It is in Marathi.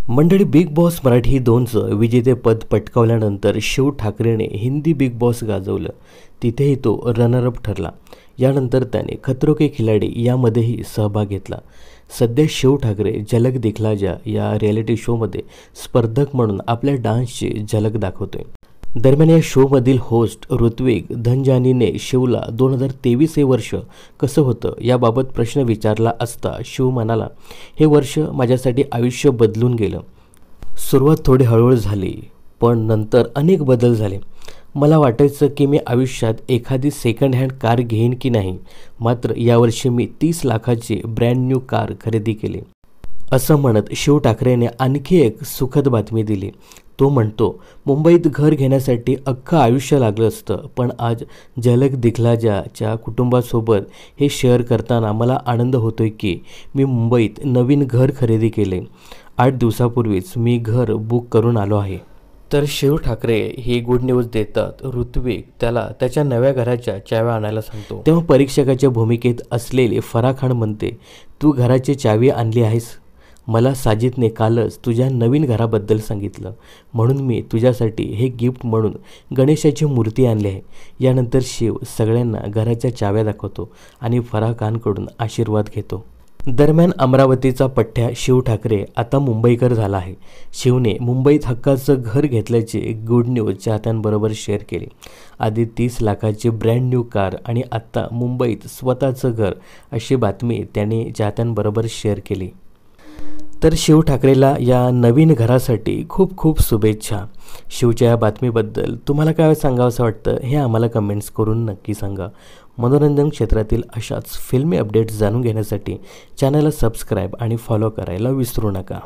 मंडळी, बिग बॉस मराठी 2चं विजेतेपद पटकावल्यानंतर शिव ठाकरेने हिंदी बिग बॉस गाजवलं. तिथेही तो रनरअप ठरला. यानंतर त्याने खतरों के खिलाडी यामध्येही सहभाग घेतला. सध्या शिव ठाकरे झलक दिखला जा या रिॲलिटी शोमध्ये स्पर्धक म्हणून आपल्या डान्सची झलक दाखवतोय. दरम्यान या शोमधील होस्ट ऋत्विक धनजानीने शिवला 2023 हे वर्ष कसं होतं याबाबत प्रश्न विचारला असता शिव म्हणाला, हे वर्ष माझ्यासाठी आयुष्य बदलून गेलं. सुरुवात थोडी हळूहळू झाली, पण नंतर अनेक बदल झाले. मला वाटायचं की मी आयुष्यात एखादी सेकंड हँड कार घेईन की नाही, मात्र यावर्षी मी 30 लाखाची ब्रँड न्यू कार खरेदी केली. असं म्हणत शिव ठाकरेने आणखी एक सुखद बातमी दिली. तो म्हणतो, मुंबईत घर घेण्यासाठी अख्खं आयुष्य लागलं असतं, पण आज झलक दिखला जाच्या कुटुंबासोबत हे शेअर करताना मला आनंद होतोय की मी मुंबईत नवीन घर खरेदी केले. 8 दिवसापूर्वीच मी घर बुक करून आलो आहे. तर शिव ठाकरे ही गुड न्यूज देतात. ऋत्विक त्याला त्याच्या नव्या घराच्या चाव्या आणायला सांगतो. तेव्हा परीक्षकाच्या भूमिकेत असलेली फराह खान म्हणते, तू घराची चावी आणली आहेस? मला साजिदने कालच तुझ्या नवीन घराबद्दल सांगितलं, म्हणून मी तुझ्यासाठी हे गिफ्ट म्हणून गणेशाची मूर्ती आणली आहे. यानंतर शिव सगळ्यांना घराच्या चाव्या दाखवतो आणि फराह खानकडून आशीर्वाद घेतो. दरम्यान अमरावतीचा पठ्ठ्या शिव ठाकरे आता मुंबईकर झाला आहे. शिवने मुंबईत हक्काचं घर घेतल्याची गुड न्यूज चाहत्यांबरोबर शेअर केली. आधी 30 लाखाची ब्रँड न्यू कार आणि आत्ता मुंबईत स्वतःचं घर, अशी बातमी त्याने चाहत्यांबरोबर शेअर केली. तर शिव ठाकरेला या नवीन घरासाठी खूप खूप शुभेच्छा. शिवच्या या बातमीबद्दल तुम्हाला काय सांगावंसं वाटतं हे आम्हाला कमेंट्स करून नक्की सांगा. मनोरंजन क्षेत्रातील अशाच फिल्मी अपडेट्स जाणून घेण्यासाठी चॅनलला सबस्क्राईब आणि फॉलो करायला विसरू नका.